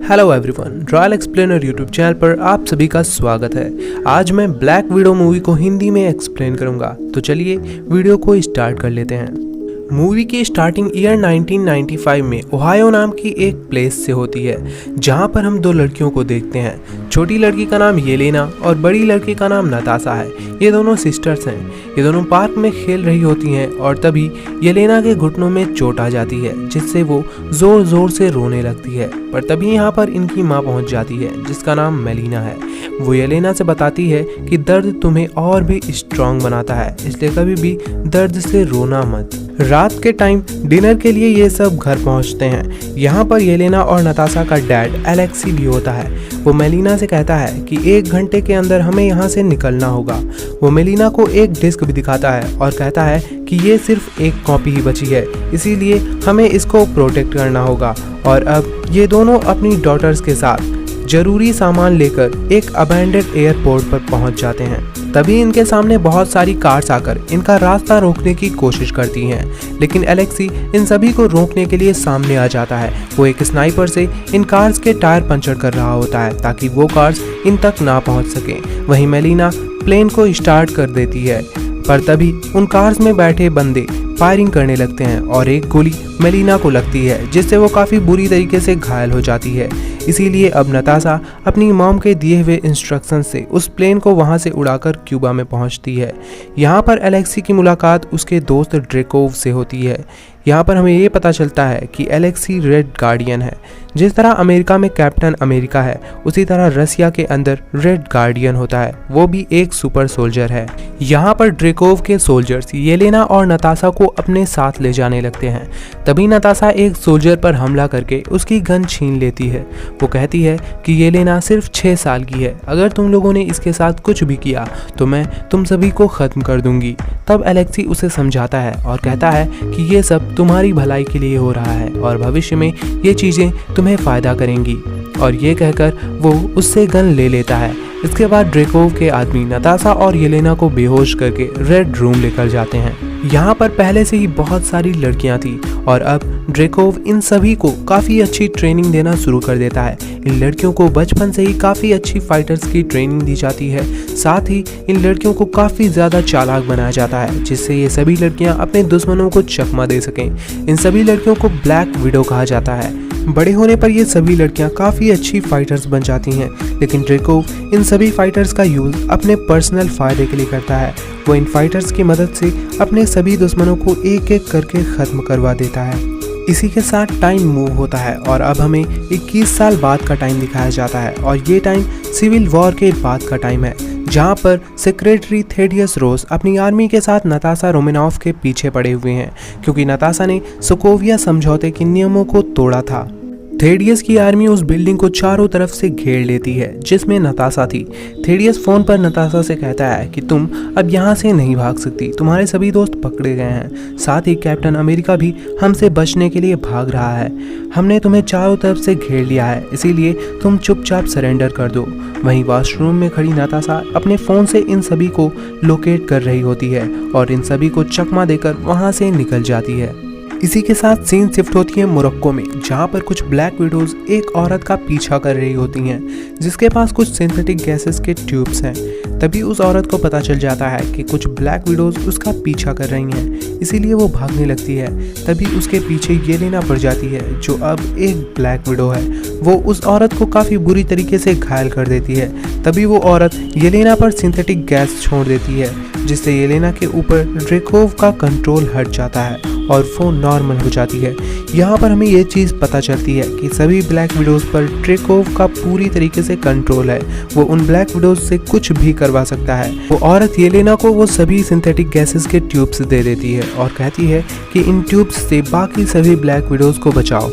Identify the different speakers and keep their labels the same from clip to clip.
Speaker 1: Hello everyone, royal explainer YouTube channel पर आप सभी का स्वागत है। आज मैं ब्लैक विडो मूवी को हिंदी में एक्सप्लेन करूंगा, तो चलिए वीडियो को स्टार्ट कर लेते हैं। मूवी की स्टार्टिंग ईयर 1995 में ओहायो नाम की एक प्लेस से होती है, जहां पर हम दो लड़कियों को देखते हैं। छोटी लड़की का नाम येलेना और बड़ी लड़की का नाम नताशा है। ये दोनों सिस्टर्स हैं। ये दोनों पार्क में खेल रही होती हैं और तभी येलेना के घुटनों में चोट आ जाती है, जिससे वो जोर जोर से रोने लगती है। पर तभी यहाँ पर इनकी माँ पहुँच जाती है, जिसका नाम मेलिना है। वो येलेना से बताती है कि दर्द तुम्हें और भी स्ट्रांग बनाता है, इसलिए कभी भी दर्द से रोना मत। रात के टाइम डिनर के लिए ये सब घर पहुंचते हैं। यहाँ पर येलेना और नताशा का डैड एलेक्सी भी होता है। वो मेलिना से कहता है कि 1 घंटे के अंदर हमें यहाँ से निकलना होगा। वो मेलिना को एक डिस्क भी दिखाता है और कहता है कि ये सिर्फ एक कॉपी ही बची है, इसीलिए हमें इसको प्रोटेक्ट करना होगा। और अब ये दोनों अपनी डॉटर्स के साथ जरूरी सामान लेकर एक अबैंडेड एयरपोर्ट पर पहुंच जाते हैं। तभी इनके सामने बहुत सारी कार्स आकर इनका रास्ता रोकने की कोशिश करती हैं, लेकिन एलेक्सी इन सभी को रोकने के लिए सामने आ जाता है। वो एक स्नाइपर से इन कार्स के टायर पंचर कर रहा होता है, ताकि वो कार्स इन तक ना पहुंच सकें। वहीं मेलिना प्लेन को स्टार्ट कर देती है, पर तभी उन कार्स में बैठे बंदे फायरिंग करने लगते हैं और एक गोली मेलिना को लगती है, जिससे वो काफ़ी बुरी तरीके से घायल हो जाती है। इसीलिए अब नताशा अपनी मॉम के दिए हुए इंस्ट्रक्शन से उस प्लेन को वहां से उड़ाकर क्यूबा में पहुंचती है। यहाँ पर एलेक्सी की मुलाकात उसके दोस्त ड्रेकोव से होती है। यहाँ पर हमें ये पता चलता है कि एलेक्सी रेड गार्डियन है। जिस तरह अमेरिका में कैप्टन अमेरिका है, उसी तरह रसिया के अंदर रेड गार्डियन होता है। वो भी एक सुपर सोल्जर है। यहाँ पर ड्रेकोव के सोल्जर्स येलेना और नताशा को अपने साथ ले जाने लगते हैं। तभी नताशा एक सोल्जर पर हमला करके उसकी गन छीन लेती है। वो कहती है कि येलेना सिर्फ 6 साल की है, अगर तुम लोगों ने इसके साथ कुछ भी किया तो मैं तुम सभी को ख़त्म कर दूंगी। तब एलेक्सी उसे समझाता है और कहता है कि ये सब तुम्हारी भलाई के लिए हो रहा है और भविष्य में ये चीज़ें तुम्हें फ़ायदा करेंगी। और ये कहकर वो उससे गन ले लेता है। इसके बाद ड्रेकोव के आदमी नताशा और येलेना को बेहोश करके रेड रूम लेकर जाते हैं। यहाँ पर पहले से ही बहुत सारी लड़कियाँ थी और अब ड्रेकोव इन सभी को काफ़ी अच्छी ट्रेनिंग देना शुरू कर देता है। इन लड़कियों को बचपन से ही काफ़ी अच्छी फाइटर्स की ट्रेनिंग दी जाती है। साथ ही इन लड़कियों को काफ़ी ज़्यादा चालाक बनाया जाता है, जिससे ये सभी लड़कियाँ अपने दुश्मनों को चकमा दे सकें। इन सभी लड़कियों को ब्लैक विडो कहा जाता है। बड़े होने पर ये सभी लड़कियां काफ़ी अच्छी फाइटर्स बन जाती हैं, लेकिन ड्रेकोव इन सभी फाइटर्स का यूज़ अपने पर्सनल फ़ायदे के लिए करता है। वो इन फाइटर्स की मदद से अपने सभी दुश्मनों को एक एक करके ख़त्म करवा देता है। इसी के साथ टाइम मूव होता है और अब हमें 21 साल बाद का टाइम दिखाया जाता है और ये टाइम सिविल वॉर के बाद का टाइम है, जहाँ पर सेक्रेटरी थेडियस रोज अपनी आर्मी के साथ नताशा रोमानोव के पीछे पड़े हुए हैं, क्योंकि नताशा ने सोकोविया समझौते के नियमों को तोड़ा था। थेडियस की आर्मी उस बिल्डिंग को चारों तरफ से घेर लेती है, जिसमें नताशा थी। थेडियस फोन पर नताशा से कहता है कि तुम अब यहाँ से नहीं भाग सकती, तुम्हारे सभी दोस्त पकड़े गए हैं। साथ ही कैप्टन अमेरिका भी हमसे बचने के लिए भाग रहा है। हमने तुम्हें चारों तरफ से घेर लिया है, इसीलिए तुम चुपचाप सरेंडर कर दो। वहीं वॉशरूम में खड़ी नताशा अपने फ़ोन से इन सभी को लोकेट कर रही होती है और इन सभी को चकमा देकर वहाँ से निकल जाती है। इसी के साथ सीन शिफ्ट होती है मोरक्को में, जहाँ पर कुछ ब्लैक विडोज एक औरत का पीछा कर रही होती हैं, जिसके पास कुछ सिंथेटिक गैसेस के ट्यूब्स हैं। तभी उस औरत को पता चल जाता है कि कुछ ब्लैक विडोज उसका पीछा कर रही हैं, इसीलिए वो भागने लगती है। तभी उसके पीछे येलेना पड़ जाती है, जो अब एक ब्लैक विडो है। वो उस औरत को काफ़ी बुरी तरीके से घायल कर देती है। तभी वो औरत येलेना पर सिंथेटिक गैस छोड़ देती है, जिससे येलेना के ऊपर ड्रेकोव का कंट्रोल हट जाता है और फोन नॉर्मल हो जाती है। यहाँ पर हमें ये चीज़ पता चलती है कि सभी ब्लैक विडोज पर ड्रेकोव का पूरी तरीके से कंट्रोल है। वो उन ब्लैक विडोज से कुछ भी करवा सकता है। वो औरत येलेना को वो सभी सिंथेटिक गैसेस के ट्यूब्स दे देती है और कहती है कि इन ट्यूब्स से बाकी सभी ब्लैक विडोज को बचाओ।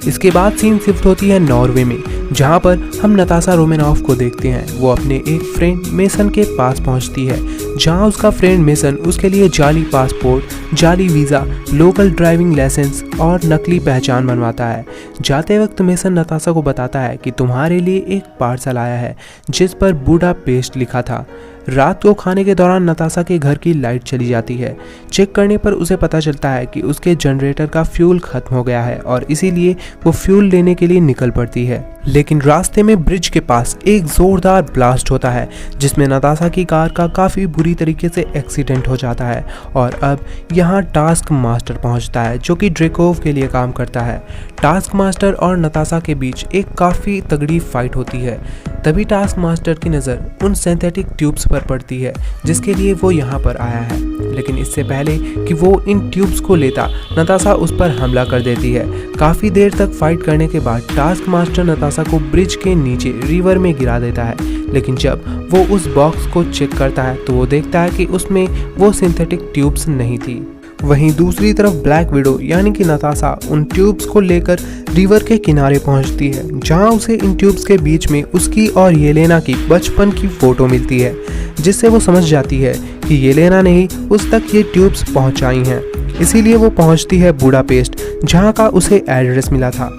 Speaker 1: इसके बाद सीन शिफ्ट होती है नॉर्वे में, जहाँ पर हम नताशा रोमानोव को देखते हैं। वो अपने एक फ्रेंड मेसन के पास पहुँचती है, जहां उसका फ्रेंड मेसन उसके लिए जाली पासपोर्ट, जाली वीज़ा, लोकल ड्राइविंग लाइसेंस और नकली पहचान बनवाता है। जाते वक्त मेसन नताशा को बताता है कि तुम्हारे लिए एक पार्सल आया है जिस पर बुडापेस्ट लिखा था। रात को खाने के दौरान नताशा के घर की लाइट चली जाती है। चेक करने पर उसे पता चलता है कि उसके जनरेटर का फ्यूल खत्म हो गया है और इसीलिए वो फ्यूल लेने के लिए निकल पड़ती है। लेकिन रास्ते में ब्रिज के पास एक जोरदार ब्लास्ट होता है जिसमें नताशा की कार का काफ़ी बुरी तरीके से एक्सीडेंट हो जाता है और अब यहाँ टास्क मास्टर पहुँचता है जो कि ड्रेकोव के लिए काम करता है। टास्क मास्टर और नताशा के बीच एक काफ़ी तगड़ी फाइट होती है। तभी टास्क मास्टर की नज़र उन सिंथेटिक ट्यूब्स पर पड़ती है जिसके लिए वो यहाँ पर आया है। लेकिन इससे पहले कि वो इन ट्यूब्स को लेता, नताशा उस पर हमला कर देती है। काफ़ी देर तक फाइट करने के बाद टास्क मास्टर नताशा को ब्रिज के नीचे रिवर में गिरा देता है। लेकिन जब वो उस बॉक्स को चेक करता है तो वो देखता है कि उसमें वो सिंथेटिक ट्यूब्स नहीं थी। वहीं दूसरी तरफ ब्लैक विडो यानी कि नताशा उन ट्यूब्स को लेकर रिवर के किनारे पहुंचती है जहां उसे इन ट्यूब्स के बीच में उसकी और येलेना की बचपन की फ़ोटो मिलती है, जिससे वो समझ जाती है कि येलेना ने ही उस तक ये ट्यूब्स पहुंचाई हैं। इसीलिए वो पहुंचती है बुडापेस्ट जहां का उसे एड्रेस मिला था।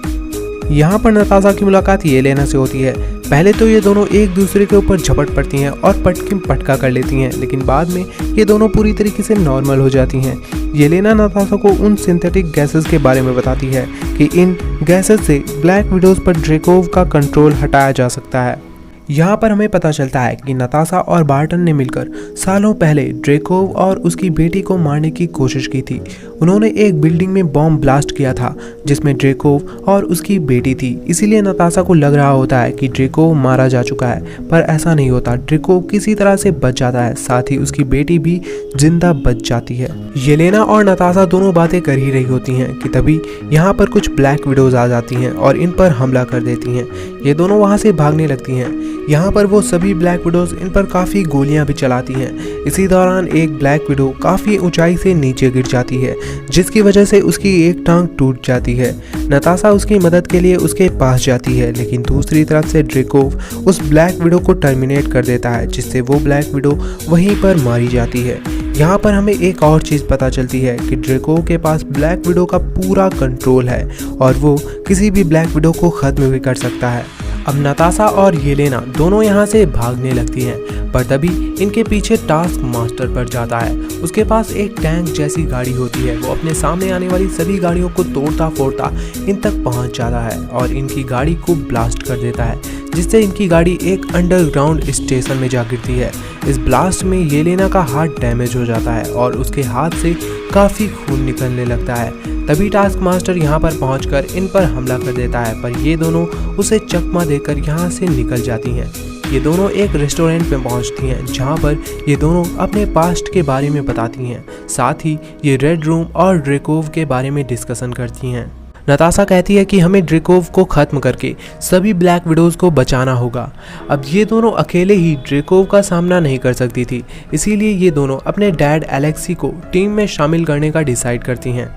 Speaker 1: यहाँ पर नताशा की मुलाकात येलेना से होती है। पहले तो ये दोनों एक दूसरे के ऊपर झपट पड़ती हैं और पटका कर लेती हैं, लेकिन बाद में ये दोनों पूरी तरीके से नॉर्मल हो जाती हैं। येलेना नताशा को उन सिंथेटिक गैसेस के बारे में बताती है कि इन गैसेस से ब्लैक विडोज पर ड्रेकोव का कंट्रोल हटाया जा सकता है। यहाँ पर हमें पता चलता है कि नताशा और बार्टन ने मिलकर सालों पहले ड्रेकोव और उसकी बेटी को मारने की कोशिश की थी। उन्होंने एक बिल्डिंग में बॉम्ब ब्लास्ट किया था जिसमें ड्रेकोव और उसकी बेटी थी। इसीलिए नताशा को लग रहा होता है कि ड्रेकोव मारा जा चुका है, पर ऐसा नहीं होता। ड्रेकोव किसी तरह से बच जाता है, साथ ही उसकी बेटी भी जिंदा बच जाती है। येलेना और नताशा दोनों बातें कर ही रही होती हैं कि तभी यहाँ पर कुछ ब्लैक विडोज आ जाती हैं और इन पर हमला कर देती हैं। ये दोनों वहाँ से भागने लगती हैं। यहाँ पर वो सभी ब्लैक विडोज इन पर काफ़ी गोलियां भी चलाती हैं। इसी दौरान एक ब्लैक विडो काफ़ी ऊंचाई से नीचे गिर जाती है जिसकी वजह से उसकी एक टांग टूट जाती है। नताशा उसकी मदद के लिए उसके पास जाती है, लेकिन दूसरी तरफ से ड्रेकोव उस ब्लैक विडो को टर्मिनेट कर देता है जिससे वो ब्लैक विडो वहीं पर मारी जाती है। यहाँ पर हमें एक और चीज़ पता चलती है कि ड्रेकोव के पास ब्लैक विडो का पूरा कंट्रोल है और वो किसी भी ब्लैक विडो को ख़त्म भी कर सकता है। अब नताशा और येलेना दोनों यहाँ से भागने लगती हैं, पर तभी इनके पीछे टास्क मास्टर पर जाता है। उसके पास एक टैंक जैसी गाड़ी होती है। वो अपने सामने आने वाली सभी गाड़ियों को तोड़ता फोड़ता इन तक पहुँच जाता है और इनकी गाड़ी को ब्लास्ट कर देता है, जिससे इनकी गाड़ी एक अंडरग्राउंड स्टेशन में जा गिरती है। इस ब्लास्ट में येलेना का हाथ डैमेज हो जाता है और उसके हाथ से काफ़ी खून निकलने लगता है। तभी टास्क मास्टर यहाँ पर पहुंचकर इन पर हमला कर देता है, पर ये दोनों उसे चकमा देकर यहाँ से निकल जाती हैं। ये दोनों एक रेस्टोरेंट में पहुंचती हैं जहाँ पर ये दोनों अपने पास्ट के बारे में बताती हैं। साथ ही ये रेड रूम और ड्रेकोव के बारे में डिस्कशन करती हैं। नताशा कहती है कि हमें ड्रेकोव को ख़त्म करके सभी ब्लैक विडोज़ को बचाना होगा। अब ये दोनों अकेले ही ड्रेकोव का सामना नहीं कर सकती थी, इसीलिए ये दोनों अपने डैड एलेक्सी को टीम में शामिल करने का डिसाइड करती हैं।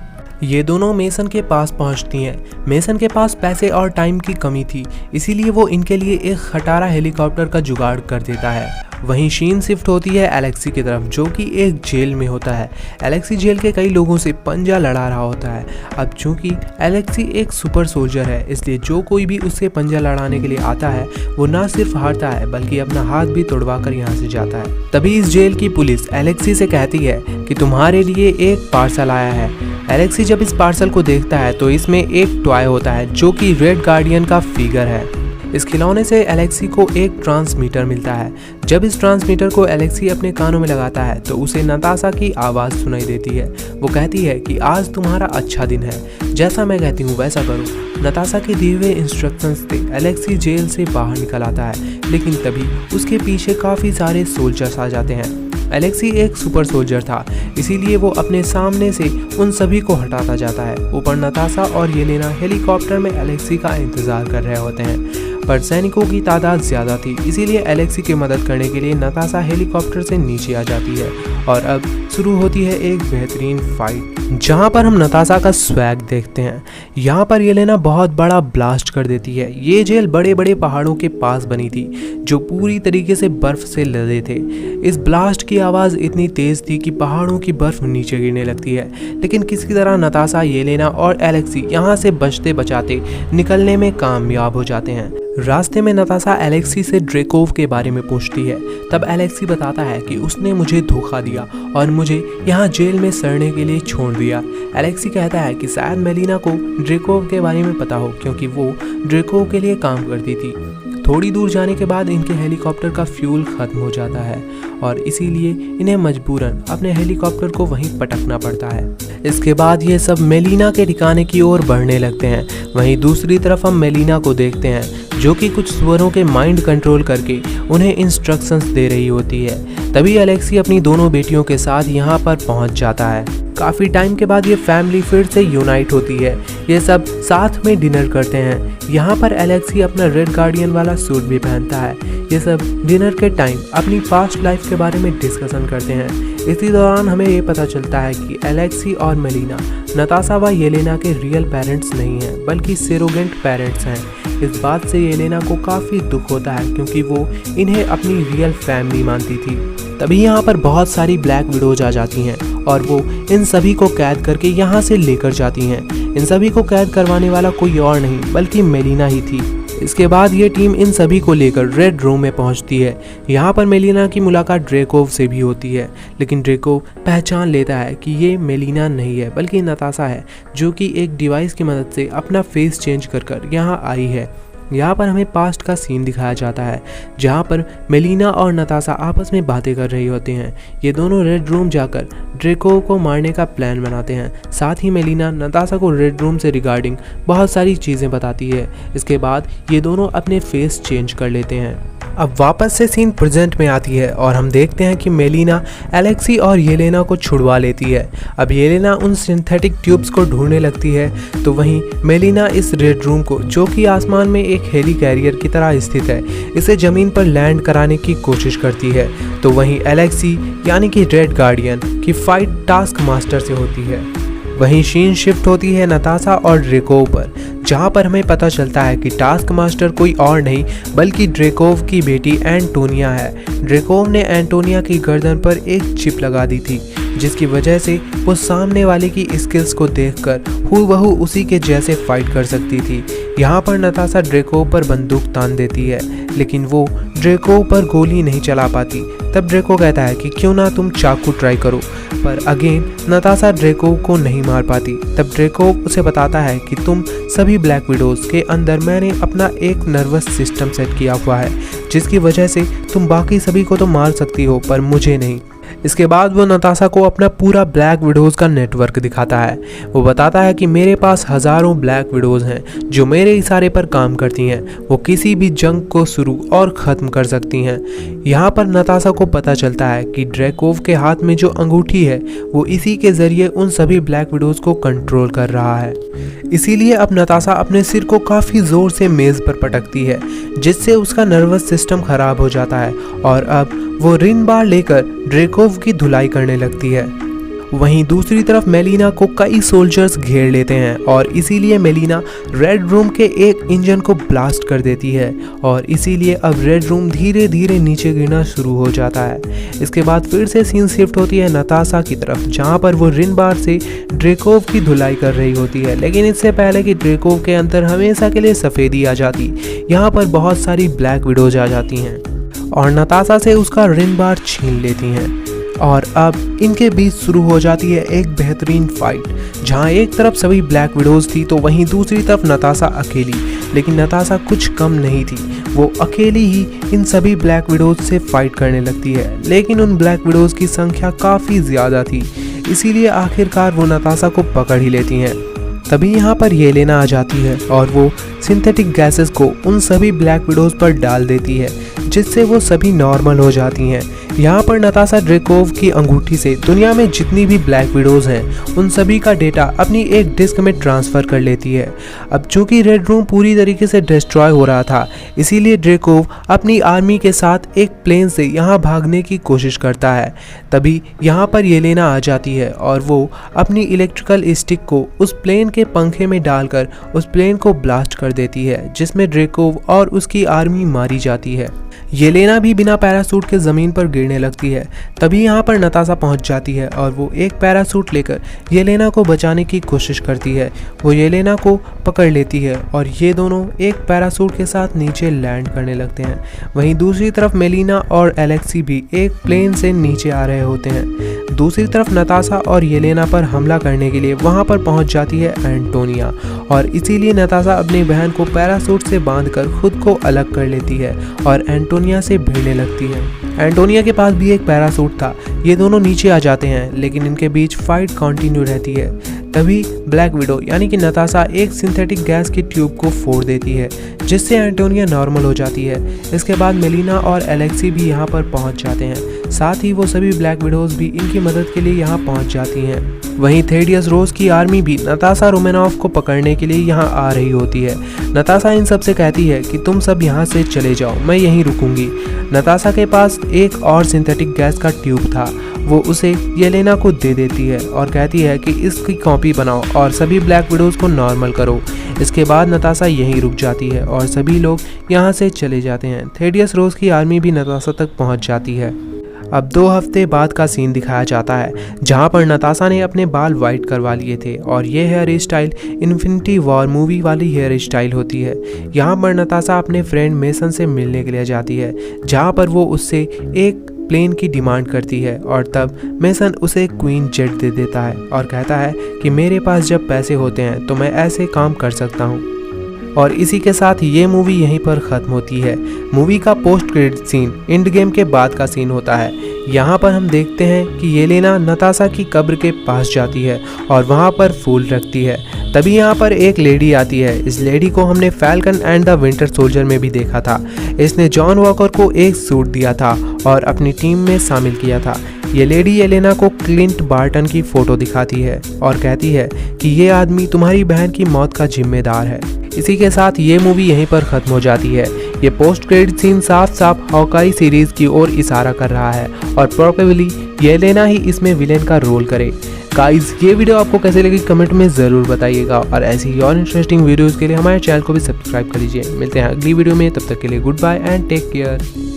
Speaker 1: ये दोनों मेसन के पास पहुंचती हैं। मेसन के पास पैसे और टाइम की कमी थी, इसीलिए वो इनके लिए एक खटारा हेलीकॉप्टर का जुगाड़ कर देता है। वहीं शीन शिफ्ट होती है एलेक्सी की तरफ, जो कि एक जेल में होता है। एलेक्सी जेल के कई लोगों से पंजा लड़ा रहा होता है। अब चूंकि एलेक्सी एक सुपर सोल्जर है, इसलिए जो कोई भी उससे पंजा लड़ाने के लिए आता है वो ना सिर्फ हारता है बल्कि अपना हाथ भी तोड़वा कर यहाँ से जाता है। तभी इस जेल की पुलिस एलेक्सी से कहती है कि तुम्हारे लिए एक पार्सल आया है। एलेक्सी जब इस पार्सल को देखता है तो इसमें एक टॉय होता है जो कि रेड गार्डियन का फिगर है। इस खिलौने से एलेक्सी को एक ट्रांसमीटर मिलता है। जब इस ट्रांसमीटर को एलेक्सी अपने कानों में लगाता है तो उसे नताशा की आवाज़ सुनाई देती है। वो कहती है कि आज तुम्हारा अच्छा दिन है, जैसा मैं कहती हूँ वैसा करो। नताशा के दिए हुए इंस्ट्रक्शंस से एलेक्सी जेल से बाहर निकल आता है, लेकिन तभी उसके पीछे काफ़ी सारे सोल्जर्स आ जाते हैं। एलेक्सी एक सुपर सोल्जर था, इसीलिए वो अपने सामने से उन सभी को हटाता जाता है। ऊपर नताशा और येलेना हेलीकॉप्टर में एलेक्सी का इंतज़ार कर रहे होते हैं, पर सैनिकों की तादाद ज़्यादा थी, इसीलिए एलेक्सी की मदद करने के लिए नताशा हेलीकॉप्टर से नीचे आ जाती है। और अब शुरू होती है एक बेहतरीन फाइट, जहां पर हम नताशा का स्वैग देखते हैं। यहाँ पर येलेना बहुत बड़ा ब्लास्ट कर देती है। ये जेल बड़े बड़े पहाड़ों के पास बनी थी जो पूरी तरीके से बर्फ से लदे थे। इस ब्लास्ट की आवाज़ इतनी तेज़ थी कि पहाड़ों की बर्फ नीचे गिरने लगती है, लेकिन किसी तरह नताशा, येलेना और एलेक्सी यहाँ से बचते बचाते निकलने में कामयाब हो जाते हैं। रास्ते में नताशा एलेक्सी से ड्रेकोव के बारे में पूछती है। तब एलेक्सी बताता है कि उसने मुझे धोखा दिया और मुझे यहाँ जेल में सड़ने के लिए छोड़ दिया। एलेक्सी कहता है कि शायद मेलिना को ड्रेकोव के बारे में पता हो, क्योंकि वो ड्रेकोव के लिए काम करती थी। थोड़ी दूर जाने के बाद इनके हेलीकॉप्टर का फ्यूल खत्म हो जाता है और इसीलिए इन्हें मजबूरन अपने हेलीकॉप्टर को वहीं पटकना पड़ता है। इसके बाद ये सब मेलिना के ठिकाने की ओर बढ़ने लगते हैं। वहीं दूसरी तरफ हम मेलिना को देखते हैं, जो कि कुछ सुअरों के माइंड कंट्रोल करके उन्हें इंस्ट्रक्शंस दे रही होती है। तभी एलेक्सी अपनी दोनों बेटियों के साथ यहाँ पर पहुँच जाता है। काफ़ी टाइम के बाद ये फैमिली फिर से यूनाइट होती है। ये सब साथ में डिनर करते हैं। यहाँ पर एलेक्सी अपना रेड गार्डियन वाला सूट भी पहनता है। ये सब डिनर के टाइम अपनी पास्ट लाइफ के बारे में डिस्कशन करते हैं। इसी दौरान हमें ये पता चलता है कि एलेक्सी और मेलिना नताशा व येलेना के रियल पेरेंट्स नहीं हैं, बल्कि सरोगेट पेरेंट्स हैं। इस बात से येलेना को काफ़ी दुख होता है, क्योंकि वो इन्हें अपनी रियल फैमिली मानती थी। तभी यहाँ पर बहुत सारी ब्लैक विडोज आ जाती हैं और वो इन सभी को कैद करके यहाँ से लेकर जाती हैं। इन सभी को कैद करवाने वाला कोई और नहीं बल्कि मेलिना ही थी। इसके बाद ये टीम इन सभी को लेकर रेड रूम में पहुंचती है। यहाँ पर मेलिना की मुलाकात ड्रेकोव से भी होती है, लेकिन ड्रेकोव पहचान लेता है कि ये मेलिना नहीं है बल्कि नताशा है, जो कि एक डिवाइस की मदद से अपना फेस चेंज कर यहाँ आई है। यहाँ पर हमें पास्ट का सीन दिखाया जाता है, जहाँ पर मेलिना और नताशा आपस में बातें कर रही होती हैं। ये दोनों रेड रूम जाकर ड्रेकोव को मारने का प्लान बनाते हैं। साथ ही मेलिना नताशा को रेड रूम से रिगार्डिंग बहुत सारी चीज़ें बताती है। इसके बाद ये दोनों अपने फेस चेंज कर लेते हैं। अब वापस से सीन प्रेजेंट में आती है और हम देखते हैं कि मेलिना एलेक्सी और येलेना को छुड़वा लेती है। अब येलेना उन सिंथेटिक ट्यूब्स को ढूंढने लगती है, तो वहीं मेलिना इस रेड रूम को, जो कि आसमान में एक हेली कैरियर की तरह स्थित है, इसे ज़मीन पर लैंड कराने की कोशिश करती है। तो वहीं एलेक्सी यानी कि रेड गार्डियन की फाइट टास्क मास्टर से होती है। वहीं सीन शिफ्ट होती है नताशा और ड्रेकोव पर, जहां पर हमें पता चलता है कि टास्क मास्टर कोई और नहीं बल्कि ड्रेकोव की बेटी एंटोनिया है। ड्रेकोव ने एंटोनिया की गर्दन पर एक चिप लगा दी थी, जिसकी वजह से वो सामने वाले की स्किल्स को देखकर हूबहू उसी के जैसे फाइट कर सकती थी। यहाँ पर नताशा ड्रेकोव पर बंदूक तान देती है, लेकिन वो ड्रेकोव पर गोली नहीं चला पाती। तब ड्रेको कहता है कि क्यों ना तुम चाकू ट्राई करो, पर अगेन नताशा ड्रेकोव को नहीं मार पाती। तब ड्रेकोव उसे बताता है कि तुम सभी ब्लैक विडोज के अंदर मैंने अपना एक नर्वस सिस्टम सेट किया हुआ है, जिसकी वजह से तुम बाकी सभी को तो मार सकती हो पर मुझे नहीं। इसके बाद वो नताशा को अपना पूरा ब्लैक विडोज का नेटवर्क दिखाता है। वो बताता है कि मेरे पास हज़ारों ब्लैक विडोज हैं जो मेरे इशारे पर काम करती हैं। वो किसी भी जंग को शुरू और ख़त्म कर सकती हैं। यहाँ पर नताशा को पता चलता है कि ड्रेकोव के हाथ में जो अंगूठी है वो इसी के ज़रिए उन सभी ब्लैक विडोज को कंट्रोल कर रहा है। इसीलिए अब नताशा अपने सिर को काफ़ी ज़ोर से मेज़ पर पटकती है, जिससे उसका नर्वस सिस्टम ख़राब हो जाता है और अब वो रिन बार लेकर ड्रेकोव की धुलाई करने लगती है। वहीं दूसरी तरफ मेलिना को कई सोल्जर्स घेर लेते हैं और इसीलिए मेलिना रेड रूम के एक इंजन को ब्लास्ट कर देती है और इसीलिए अब रेड रूम धीरे धीरे नीचे गिरना शुरू हो जाता है। इसके बाद फिर से सीन शिफ्ट होती है नताशा की तरफ, जहां पर वो रिन बार से ड्रेकोव की धुलाई कर रही होती है, लेकिन इससे पहले कि ड्रेकोव के अंदर हमेशा के लिए सफ़ेदी आ जाती, यहाँ पर बहुत सारी ब्लैक विडोज आ जाती हैं और नताशा से उसका रिन बार छीन लेती हैं। और अब इनके बीच शुरू हो जाती है एक बेहतरीन फाइट, जहां एक तरफ सभी ब्लैक विडोज थी तो वहीं दूसरी तरफ नताशा अकेली। लेकिन नताशा कुछ कम नहीं थी, वो अकेली ही इन सभी ब्लैक विडोज से फाइट करने लगती है, लेकिन उन ब्लैक विडोज की संख्या काफ़ी ज़्यादा थी, इसीलिए आखिरकार वो नताशा को पकड़ ही लेती हैं। तभी यहाँ पर येलेना आ जाती है और वो सिंथेटिक गैसेस को उन सभी ब्लैक विडोज पर डाल देती है, जिससे वो सभी नॉर्मल हो जाती हैं। यहाँ पर नताशा ड्रेकोव की अंगूठी से दुनिया में जितनी भी ब्लैक विडोज हैं उन सभी का डेटा अपनी एक डिस्क में ट्रांसफ़र कर लेती है। अब चूँकि रेड रूम पूरी तरीके से डिस्ट्रॉय हो रहा था, इसीलिए ड्रेकोव अपनी आर्मी के साथ एक प्लेन से यहाँ भागने की कोशिश करता है। तभी यहाँ पर येलेना आ जाती है और वो अपनी इलेक्ट्रिकल स्टिक को उस प्लेन के पंखे में डालकर उस प्लेन को ब्लास्ट कर देती है जिसमें ड्रेकोव और उसकी आर्मी मारी जाती है। येलेना भी बिना पैरासूट के ज़मीन पर गिरने लगती है। तभी यहाँ पर नताशा पहुँच जाती है और वो एक पैरासूट लेकर येलेना को बचाने की कोशिश करती है। वो येलेना को पकड़ लेती है और ये दोनों एक पैरासूट के साथ नीचे लैंड करने लगते हैं। वहीं दूसरी तरफ मेलिना और एलेक्सी भी एक प्लेन से नीचे आ रहे होते हैं। दूसरी तरफ नताशा और येलेना पर हमला करने के लिए वहाँ पर पहुँच जाती है एंटोनिया और इसीलिए नताशा अपनी बहन को पैरासूट से बांधकर खुद को अलग कर लेती है और एंटोनिया से भिड़ने लगती है। एंटोनिया के पास भी एक पैरासूट था। ये दोनों नीचे आ जाते हैं लेकिन इनके बीच फाइट कंटिन्यू रहती है। तभी ब्लैक विडो यानी कि नताशा एक सिंथेटिक गैस की ट्यूब को फोड़ देती है जिससे एंटोनिया नॉर्मल हो जाती है। इसके बाद मेलिना और एलेक्सी भी यहाँ पर पहुँच जाते हैं। साथ ही वो सभी ब्लैक विडोज भी इनकी मदद के लिए यहाँ पहुँच जाती हैं। वहीं थेडियस रोज की आर्मी भी नताशा रोमानोफ को पकड़ने के लिए यहाँ आ रही होती है। नताशा इन सब से कहती है कि तुम सब यहाँ से चले जाओ, मैं यहीं रुकूंगी। नताशा के पास एक और सिंथेटिक गैस का ट्यूब था। वो उसे येलेना को दे देती है और कहती है कि इसकी कॉपी बनाओ और सभी ब्लैक विडोज को नॉर्मल करो। इसके बाद नताशा यहीं रुक जाती है और सभी लोग यहाँ से चले जाते हैं। थेडियस रोज की आर्मी भी नताशा तक पहुँच जाती है। अब 2 हफ्ते बाद का सीन दिखाया जाता है जहां पर नताशा ने अपने बाल वाइट करवा लिए थे और ये hair style infinity war movie वाली हेयर स्टाइल होती है। यहां पर नताशा अपने फ्रेंड मेसन से मिलने के लिए जाती है जहां पर वो उससे एक प्लेन की डिमांड करती है और तब मेसन उसे क्वीन जेट दे देता है और कहता है कि मेरे पास जब पैसे होते हैं तो मैं ऐसे काम कर सकता हूँ। और इसी के साथ ये मूवी यहीं पर ख़त्म होती है। मूवी का post credit scene Endgame के बाद का सीन होता है। यहाँ पर हम देखते हैं कि येलेना नताशा की कब्र के पास जाती है और वहाँ पर फूल रखती है। तभी यहाँ पर एक लेडी आती है। इस लेडी को हमने falcon and the winter soldier में भी देखा था। इसने जॉन वॉकर को एक सूट दिया था और अपनी टीम में शामिल किया था। ये लेडी येलेना को क्लिंट बार्टन की फ़ोटो दिखाती है और कहती है कि ये आदमी तुम्हारी बहन की मौत का जिम्मेदार है। इसी के साथ ये मूवी यहीं पर ख़त्म हो जाती है। ये पोस्ट क्रेडिट सीन साफ साफ हॉकाई सीरीज़ की ओर इशारा कर रहा है और प्रोबेबली येलेना ही इसमें विलेन का रोल करे। गाइस, ये वीडियो आपको कैसे लगी कमेंट में ज़रूर बताइएगा और ऐसी ही और इंटरेस्टिंग वीडियोज़ के लिए हमारे चैनल को भी सब्सक्राइब कर लीजिए। मिलते हैं अगली वीडियो में, तब तक के लिए goodbye and take care.